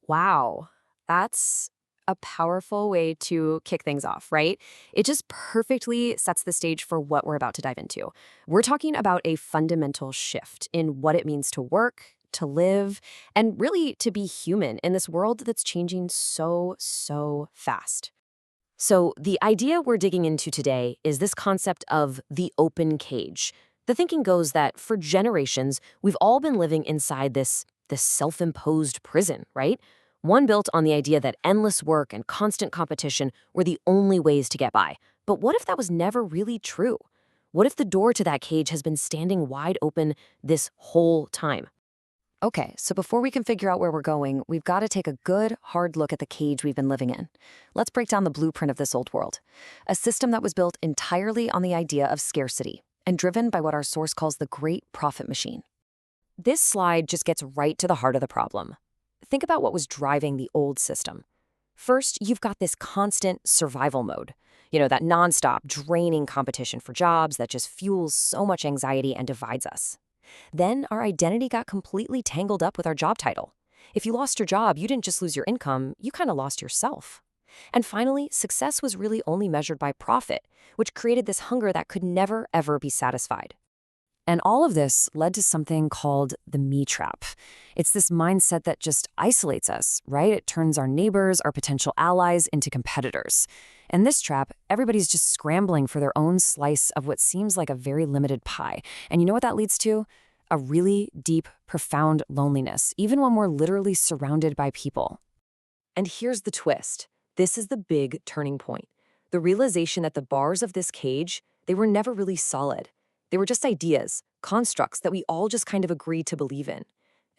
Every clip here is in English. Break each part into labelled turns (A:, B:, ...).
A: Wow, that's a powerful way to kick things off, right? It just perfectly sets the stage for what we're about to dive into. We're talking about a fundamental shift in what it means to work, to live, and really to be human in this world that's changing so fast. So, the idea we're digging into today is this concept of the open cage. The thinking goes that for generations, we've all been living inside this self-imposed prison, right? One built on the idea that endless work and constant competition were the only ways to get by. But what if that was never really true? What if the door to that cage has been standing wide open this whole time? Okay, so before we can figure out where we're going, we've got to take a good, hard look at the cage we've been living in. Let's break down the blueprint of this old world. A system that was built entirely on the idea of scarcity and driven by what our source calls the great profit machine. This slide just gets right to the heart of the problem. Think about what was driving the old system. First, you've got this constant survival mode. That nonstop, draining competition for jobs that just fuels so much anxiety and divides us. Then our identity got completely tangled up with our job title. If you lost your job, you didn't just lose your income, you kind of lost yourself. And finally, success was really only measured by profit, which created this hunger that could never, ever be satisfied. And all of this led to something called the me trap. It's this mindset that just isolates us, right? It turns our neighbors, our potential allies, into competitors. And this trap, everybody's just scrambling for their own slice of what seems like a very limited pie. And you know what that leads to? A really deep, profound loneliness, even when we're literally surrounded by people. And here's the twist. This is the big turning point. The realization that the bars of this cage, they were never really solid. They were just ideas, constructs that we all just kind of agreed to believe in.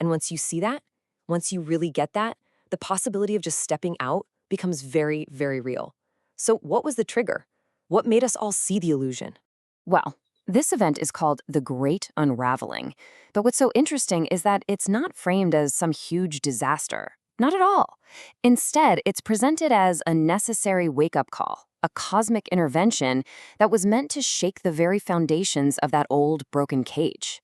A: And once you see that, once you really get that, the possibility of just stepping out becomes very, very real. So what was the trigger? What made us all see the illusion? Well, this event is called the Great Unraveling. But what's so interesting is that it's not framed as some huge disaster. Not at all. Instead, it's presented as a necessary wake-up call, a cosmic intervention that was meant to shake the very foundations of that old, broken cage.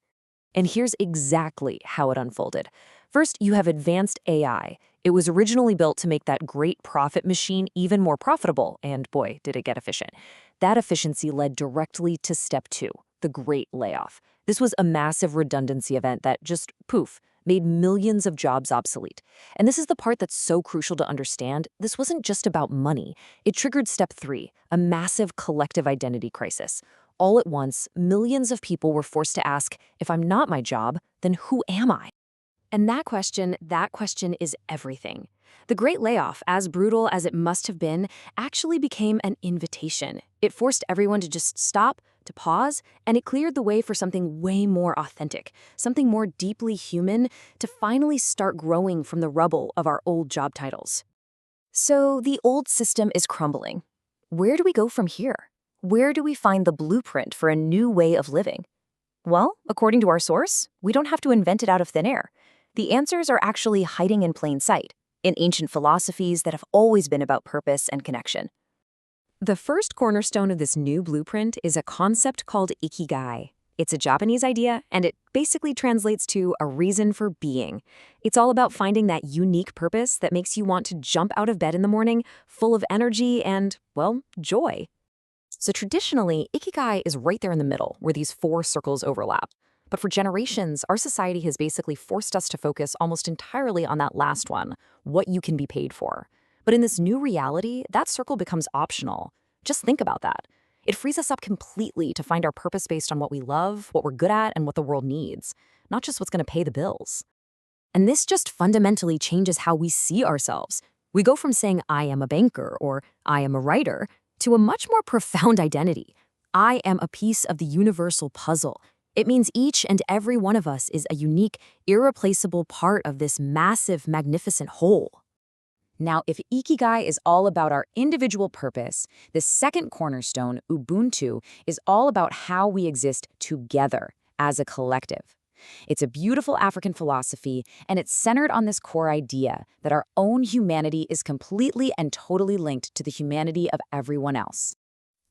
A: And here's exactly how it unfolded. First, you have advanced AI. It was originally built to make that great profit machine even more profitable, and boy, did it get efficient. That efficiency led directly to step two, the great layoff. This was a massive redundancy event that just, poof, made millions of jobs obsolete. And this is the part that's so crucial to understand. This wasn't just about money. It triggered step three, a massive collective identity crisis. All at once, millions of people were forced to ask, if I'm not my job, then who am I? And that question is everything. The Great Layoff, as brutal as it must have been, actually became an invitation. It forced everyone to just stop, to pause, and it cleared the way for something way more authentic, something more deeply human, to finally start growing from the rubble of our old job titles. So the old system is crumbling. Where do we go from here? Where do we find the blueprint for a new way of living? Well, according to our source, we don't have to invent it out of thin air. The answers are actually hiding in plain sight, in ancient philosophies that have always been about purpose and connection. The first cornerstone of this new blueprint is a concept called ikigai. It's a Japanese idea, and it basically translates to a reason for being. It's all about finding that unique purpose that makes you want to jump out of bed in the morning, full of energy and, well, joy. So traditionally, ikigai is right there in the middle, where these four circles overlap. But for generations, our society has basically forced us to focus almost entirely on that last one, what you can be paid for. But in this new reality, that circle becomes optional. Just think about that. It frees us up completely to find our purpose based on what we love, what we're good at, and what the world needs, not just what's going to pay the bills. And this just fundamentally changes how we see ourselves. We go from saying, I am a banker or I am a writer, to a much more profound identity. I am a piece of the universal puzzle. It means each and every one of us is a unique, irreplaceable part of this massive, magnificent whole. Now, if Ikigai is all about our individual purpose, the second cornerstone, Ubuntu, is all about how we exist together as a collective. It's a beautiful African philosophy, and it's centered on this core idea that our own humanity is completely and totally linked to the humanity of everyone else.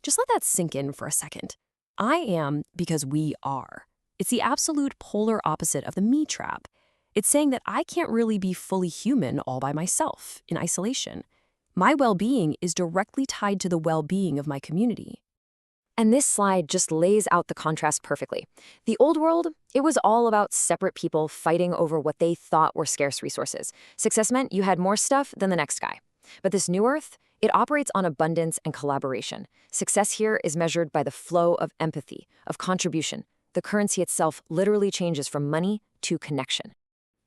A: Just let that sink in for a second. I am because we are. It's the absolute polar opposite of the me trap. It's saying that I can't really be fully human all by myself, in isolation. My well-being is directly tied to the well-being of my community. And this slide just lays out the contrast perfectly. The old world, it was all about separate people fighting over what they thought were scarce resources. Success meant you had more stuff than the next guy. But this new earth, it operates on abundance and collaboration. Success here is measured by the flow of empathy, of contribution. The currency itself literally changes from money to connection.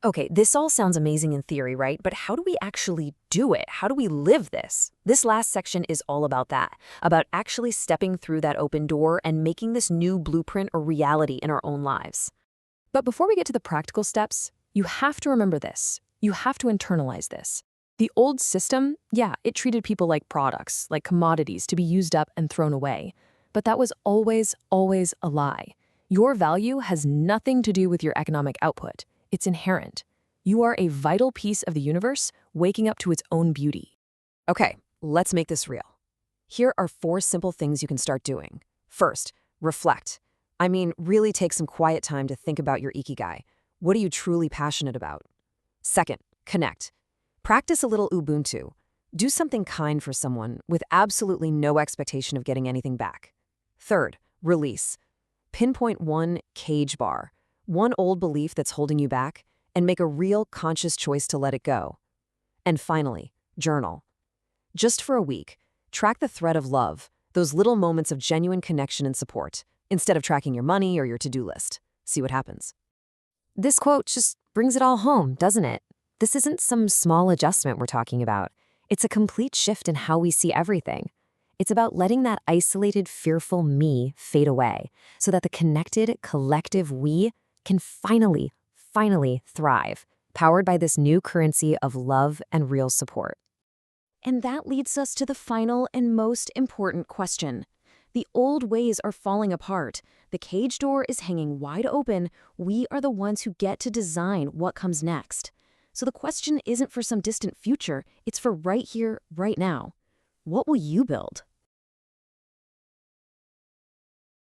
A: Okay, this all sounds amazing in theory, right? But how do we actually do it? How do we live this? This last section is all about that, about actually stepping through that open door and making this new blueprint a reality in our own lives. But before we get to the practical steps, you have to remember this. You have to internalize this. The old system, yeah, it treated people like products, like commodities to be used up and thrown away. But that was always, always a lie. Your value has nothing to do with your economic output. It's inherent. You are a vital piece of the universe waking up to its own beauty. Okay, let's make this real. Here are 4 simple things you can start doing. First, reflect. I mean, really take some quiet time to think about your ikigai. What are you truly passionate about? Second, connect. Practice a little Ubuntu. Do something kind for someone with absolutely no expectation of getting anything back. Third, release. Pinpoint one cage bar, one old belief that's holding you back, and make a real conscious choice to let it go. And finally, journal. Just for a week, track the thread of love, those little moments of genuine connection and support, instead of tracking your money or your to-do list. See what happens. This quote just brings it all home, doesn't it? This isn't some small adjustment we're talking about. It's a complete shift in how we see everything. It's about letting that isolated, fearful me fade away so that the connected, collective we can finally thrive, powered by this new currency of love and real support. And that leads us to the final and most important question. The old ways are falling apart. The cage door is hanging wide open. We are the ones who get to design what comes next. So the question isn't for some distant future, it's for right here, right now. What will you build?